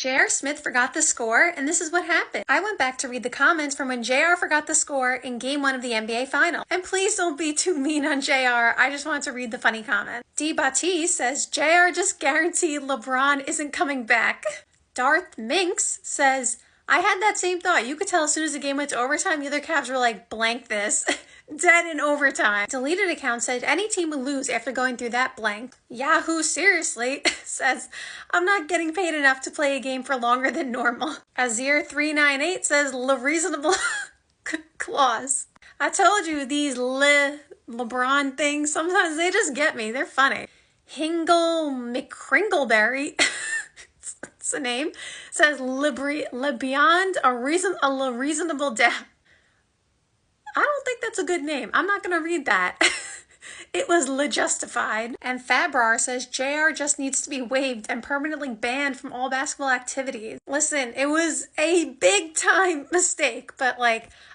J.R. Smith forgot the score, and this is what happened. I went back to read the comments from when J.R. forgot the score in Game 1 of the NBA Final. And please don't be too mean on J.R. I just want to read the funny comment. D. Batiste says, J.R. just guaranteed LeBron isn't coming back. Darth Minx says, I had that same thought. You could tell as soon as the game went to overtime, the other Cavs were like, blank this. Dead in overtime. Deleted account said any team would lose after going through that blank. Yahoo seriously says, I'm not getting paid enough to play a game for longer than normal. Azir398 says, reasonable clause. I told you these LeBron things, sometimes they just get me. They're funny. Hingle McCringleberry, it's a name, says, beyond a reasonable doubt. I don't think that's a good name. I'm not going to read that. It was justified. And Fabrar says JR just needs to be waived and permanently banned from all basketball activities. Listen, it was a big time mistake, but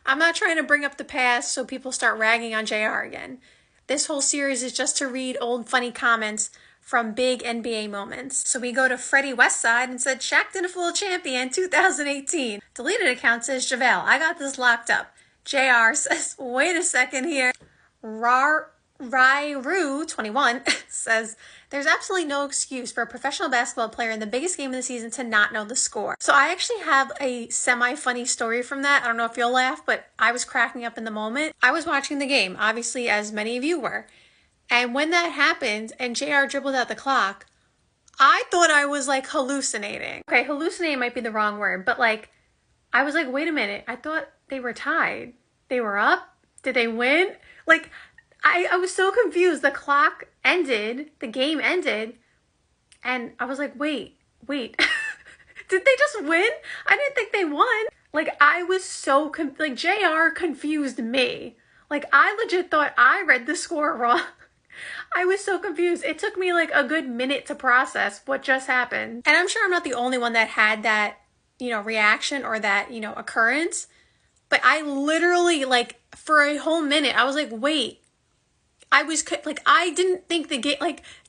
I'm not trying to bring up the past so people start ragging on JR again. This whole series is just to read old funny comments from big NBA moments. So we go to Freddie Westside and said, Shaq didn't fool a champion 2018. Deleted account says, JaVale, I got this locked up. JR says, wait a second here. Rairu21 says, there's absolutely no excuse for a professional basketball player in the biggest game of the season to not know the score. So I actually have a semi-funny story from that. I don't know if you'll laugh, but I was cracking up in the moment. I was watching the game, obviously, as many of you were. And when that happened and JR dribbled out the clock, I thought I was hallucinating. Okay, hallucinating might be the wrong word, but I was like, wait a minute, I thought they were tied. They were up? Did they win? I was so confused. The clock ended, the game ended, and I was like, wait. Did they just win? I didn't think they won. I was so, JR confused me. I legit thought I read the score wrong. I was so confused. It took me a good minute to process what just happened. And I'm sure I'm not the only one that had that, reaction or that, occurrence. But I literally, for a whole minute, I was like, wait. I was, I didn't think the game,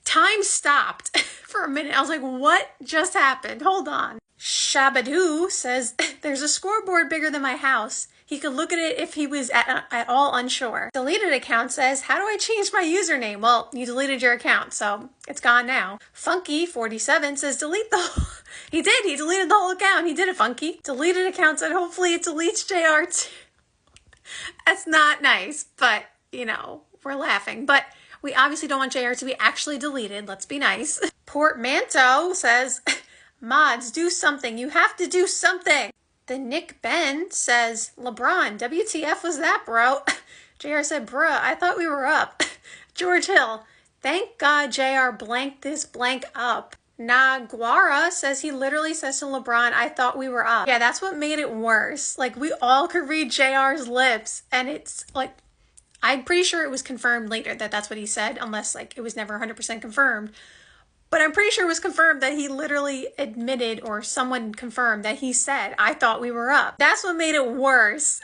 time stopped for a minute. I was like, what just happened? Hold on. Shabadoo says, there's a scoreboard bigger than my house. He could look at it if he was at all unsure. Deleted account says, how do I change my username? Well, you deleted your account, so it's gone now. Funky47 says, delete the whole... He did. He deleted the whole account. He did it, Funky. Deleted account said, hopefully it deletes JR too. That's not nice, but, we're laughing. But we obviously don't want JR to be actually deleted. Let's be nice. Portmanteau says, mods, do something. You have to do something. The Nick Ben says, LeBron, WTF was that, bro? JR said, bruh, I thought we were up. George Hill, thank God JR blanked this blank up. Naguara says he literally says to LeBron, I thought we were up. Yeah, that's what made it worse. We all could read JR's lips, and it's I'm pretty sure it was confirmed later that that's what he said, unless it was never 100% confirmed. But I'm pretty sure it was confirmed that he literally admitted, or someone confirmed that he said, I thought we were up. That's what made it worse.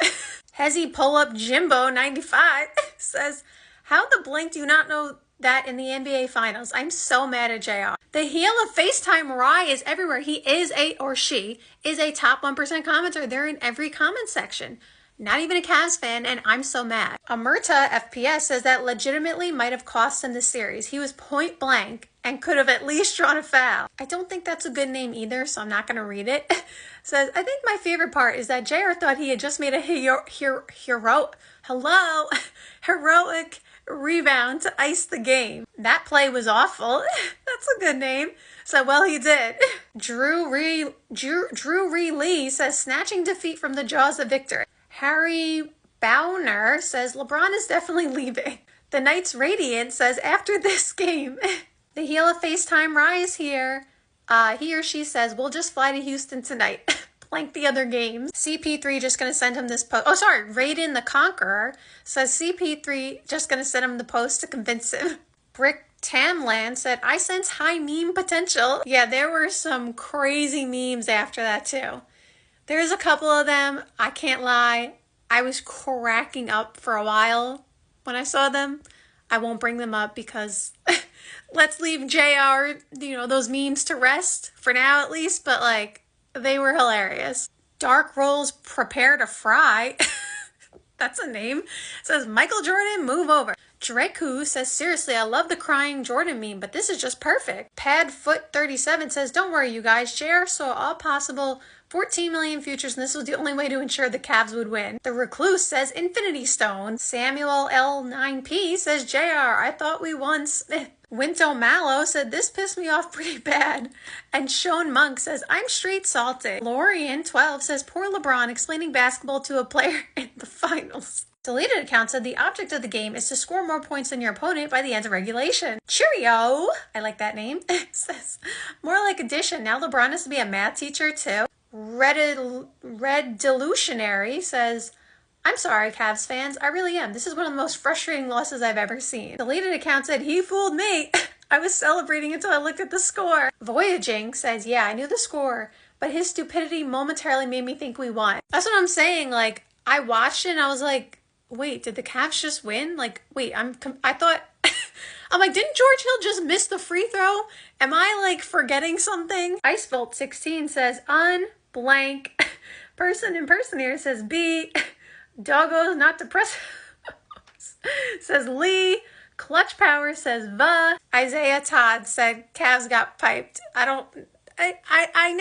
Hezzy Pull Up Jimbo 95 says, how the blank do you not know that in the NBA Finals? I'm so mad at JR. The heel of FaceTime Rye is everywhere. He is she is a top 1% commenter. They're in every comment section. Not even a Cavs fan, and I'm so mad. Amerta FPS says that legitimately might have cost him the series. He was point blank and could have at least drawn a foul. I don't think that's a good name either, so I'm not going to read it. Says, I think my favorite part is that JR thought he had just made a heroic rebound to ice the game. That play was awful. That's a good name. So, well, he did. Drew Ree Lee says, snatching defeat from the jaws of victory. Harry Bowner says, LeBron is definitely leaving. The Knights Radiant says, after this game, the heel of FaceTime Rise here. He or she says, we'll just fly to Houston tonight. Blank the other games. CP3 just going to send him this post. Oh, sorry. Raiden the Conqueror says CP3 just going to send him the post to convince him. Brick Tamland said, I sense high meme potential. Yeah, there were some crazy memes after that too. There's a couple of them. I can't lie. I was cracking up for a while when I saw them. I won't bring them up because let's leave JR, those memes to rest for now at least. But They were hilarious. Dark rolls prepare to fry. That's a name. Says Michael Jordan, move over. Dreku says, seriously, I love the crying Jordan meme, but this is just perfect. Padfoot37 says, don't worry, you guys. JR saw all possible 14 million futures, and this was the only way to ensure the Cavs would win. The Recluse says, Infinity Stone. Samuel L9P says, JR, I thought we won Smith. Winto Mallow said, this pissed me off pretty bad. And Sean Monk says, I'm straight salted. Lorian12 says, poor LeBron explaining basketball to a player in the finals. Deleted account said, the object of the game is to score more points than your opponent by the end of regulation. Cheerio! I like that name. Says, more like addition. Now LeBron has to be a math teacher too. Red Delusionary says, I'm sorry, Cavs fans. I really am. This is one of the most frustrating losses I've ever seen. Deleted account said, he fooled me. I was celebrating until I looked at the score. Voyaging says, yeah, I knew the score, but his stupidity momentarily made me think we won. That's what I'm saying. Like, I watched it and I was like, wait, did the Cavs just win? Like, wait, I thought, I'm like, didn't George Hill just miss the free throw? Am I like forgetting something? Icebolt16 says, unblank. Person impersonator says, B. Doggos not depressed says Lee. Clutch Power says Va. Isaiah Todd said Cavs got piped. I know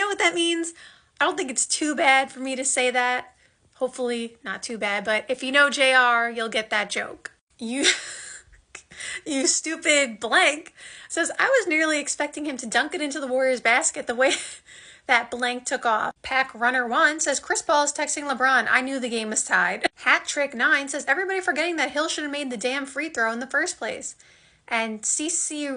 what that means. I don't think it's too bad for me to say that. Hopefully not too bad, but if you know JR, you'll get that joke. You stupid blank says, I was nearly expecting him to dunk it into the Warriors basket the way that blank took off. Pack Runner 1 says, Chris Paul is texting LeBron. I knew the game was tied. Hat Trick 9 says, everybody forgetting that Hill should have made the damn free throw in the first place. And CC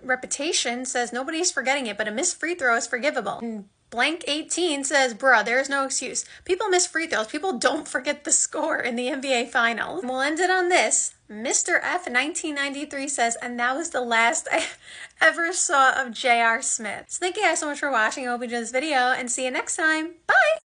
Reputation says, nobody's forgetting it, but a missed free throw is forgivable. And Blank 18 says, bruh, there's no excuse. People miss free throws. People don't forget the score in the NBA Finals. And we'll end it on this. Mr. F 1993 says, and that was the last I ever saw of J.R. Smith. So thank you guys so much for watching. I hope you enjoyed this video and see you next time. Bye!